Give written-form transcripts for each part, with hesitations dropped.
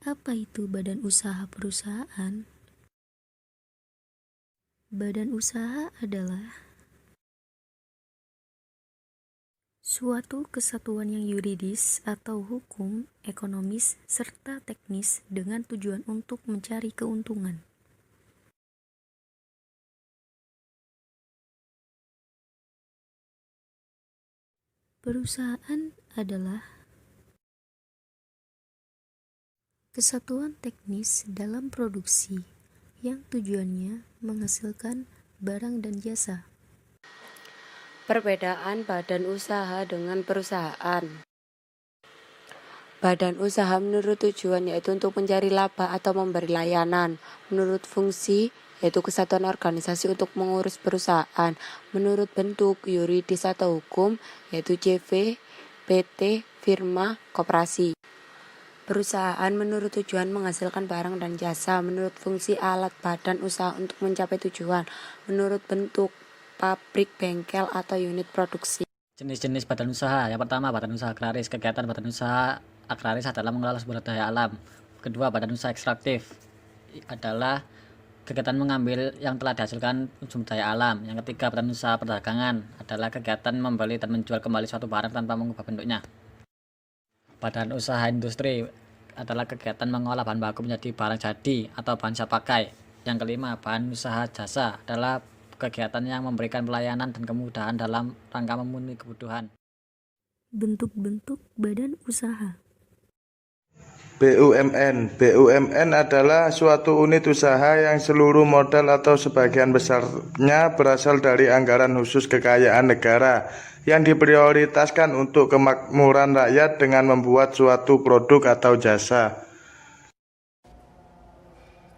Apa itu badan usaha perusahaan? Badan usaha adalah suatu kesatuan yang yuridis atau hukum, ekonomis, serta teknis dengan tujuan untuk mencari keuntungan. Perusahaan adalah kesatuan teknis dalam produksi yang tujuannya menghasilkan barang dan jasa. Perbedaan badan usaha dengan perusahaan. Badan usaha menurut tujuan yaitu untuk mencari laba atau memberi layanan. Menurut fungsi yaitu kesatuan organisasi untuk mengurus perusahaan. Menurut bentuk yuridis atau hukum yaitu CV, PT, firma, koperasi. Perusahaan menurut tujuan menghasilkan barang dan jasa. Menurut fungsi alat badan usaha untuk mencapai tujuan. Menurut bentuk pabrik, bengkel, atau unit produksi. Jenis-jenis badan usaha. Yang pertama, badan usaha agraris. Kegiatan badan usaha agraris adalah mengelola sumber daya alam. Kedua, badan usaha ekstraktif adalah kegiatan mengambil yang telah dihasilkan sumber daya alam. Yang ketiga, badan usaha perdagangan adalah kegiatan membeli dan menjual kembali suatu barang tanpa mengubah bentuknya. Badan usaha industri adalah kegiatan mengolah bahan baku menjadi barang jadi atau bahan siap pakai. Yang kelima, badan usaha jasa adalah kegiatan yang memberikan pelayanan dan kemudahan dalam rangka memenuhi kebutuhan. Bentuk-bentuk badan usaha. BUMN. BUMN adalah suatu unit usaha yang seluruh modal atau sebagian besarnya berasal dari anggaran khusus kekayaan negara yang diprioritaskan untuk kemakmuran rakyat dengan membuat suatu produk atau jasa.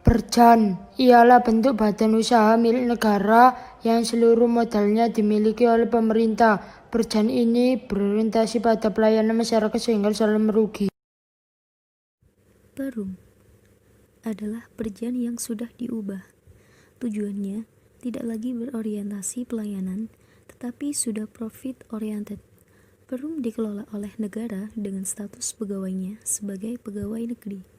Perjan ialah bentuk badan usaha milik negara yang seluruh modalnya dimiliki oleh pemerintah. Perjan ini berorientasi pada pelayanan masyarakat sehingga selalu merugi. Perum adalah perjan yang sudah diubah. Tujuannya tidak lagi berorientasi pelayanan, tetapi sudah profit oriented. Perum dikelola oleh negara dengan status pegawainya sebagai pegawai negeri.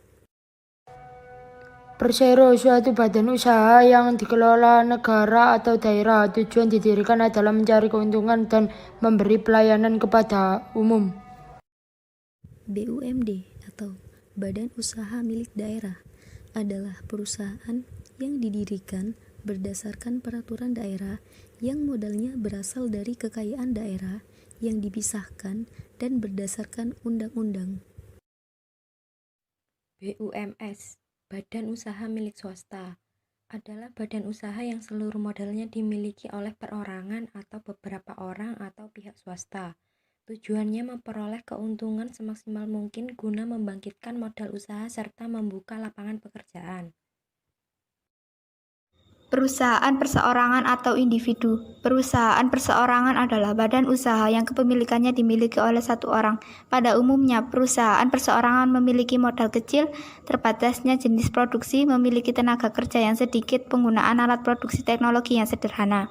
Persero, suatu badan usaha yang dikelola negara atau daerah. Tujuan didirikan adalah mencari keuntungan dan memberi pelayanan kepada umum. BUMD atau Badan Usaha Milik Daerah adalah perusahaan yang didirikan berdasarkan peraturan daerah yang modalnya berasal dari kekayaan daerah yang dipisahkan dan berdasarkan undang-undang. BUMS, Badan Usaha Milik Swasta, adalah badan usaha yang seluruh modalnya dimiliki oleh perorangan atau beberapa orang atau pihak swasta. Tujuannya memperoleh keuntungan semaksimal mungkin guna membangkitkan modal usaha serta membuka lapangan pekerjaan. Perusahaan perseorangan atau individu. Perusahaan perseorangan adalah badan usaha yang kepemilikannya dimiliki oleh satu orang. Pada umumnya, perusahaan perseorangan memiliki modal kecil, terbatasnya jenis produksi, memiliki tenaga kerja yang sedikit, penggunaan alat produksi teknologi yang sederhana.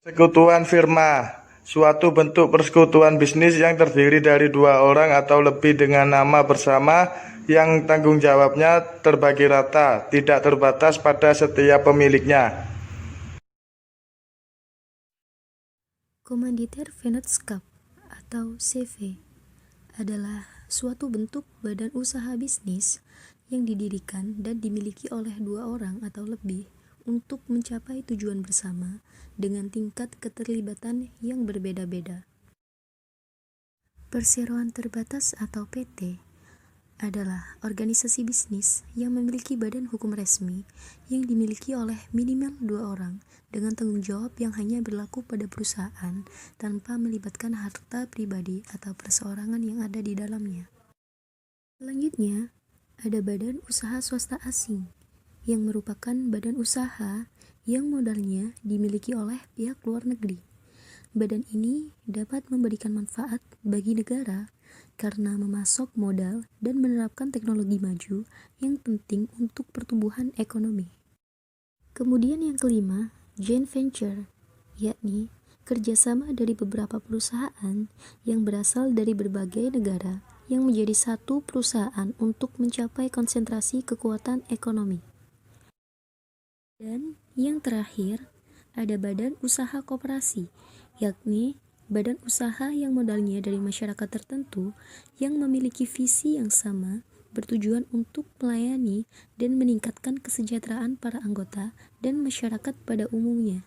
Persekutuan firma. Suatu bentuk persekutuan bisnis yang terdiri dari dua orang atau lebih dengan nama bersama yang tanggung jawabnya terbagi rata, tidak terbatas pada setiap pemiliknya. Komanditer Vennootschap atau CV adalah suatu bentuk badan usaha bisnis yang didirikan dan dimiliki oleh dua orang atau lebih untuk mencapai tujuan bersama dengan tingkat keterlibatan yang berbeda-beda. Perseroan terbatas atau PT adalah organisasi bisnis yang memiliki badan hukum resmi yang dimiliki oleh minimal dua orang dengan tanggung jawab yang hanya berlaku pada perusahaan tanpa melibatkan harta pribadi atau perseorangan yang ada di dalamnya. Selanjutnya, ada badan usaha swasta asing yang merupakan badan usaha yang modalnya dimiliki oleh pihak luar negeri. Badan ini dapat memberikan manfaat bagi negara karena memasok modal dan menerapkan teknologi maju yang penting untuk pertumbuhan ekonomi. Kemudian yang kelima, joint venture, yakni kerjasama dari beberapa perusahaan yang berasal dari berbagai negara yang menjadi satu perusahaan untuk mencapai konsentrasi kekuatan ekonomi. Dan yang terakhir, ada badan usaha koperasi, yakni badan usaha yang modalnya dari masyarakat tertentu yang memiliki visi yang sama, bertujuan untuk melayani dan meningkatkan kesejahteraan para anggota dan masyarakat pada umumnya.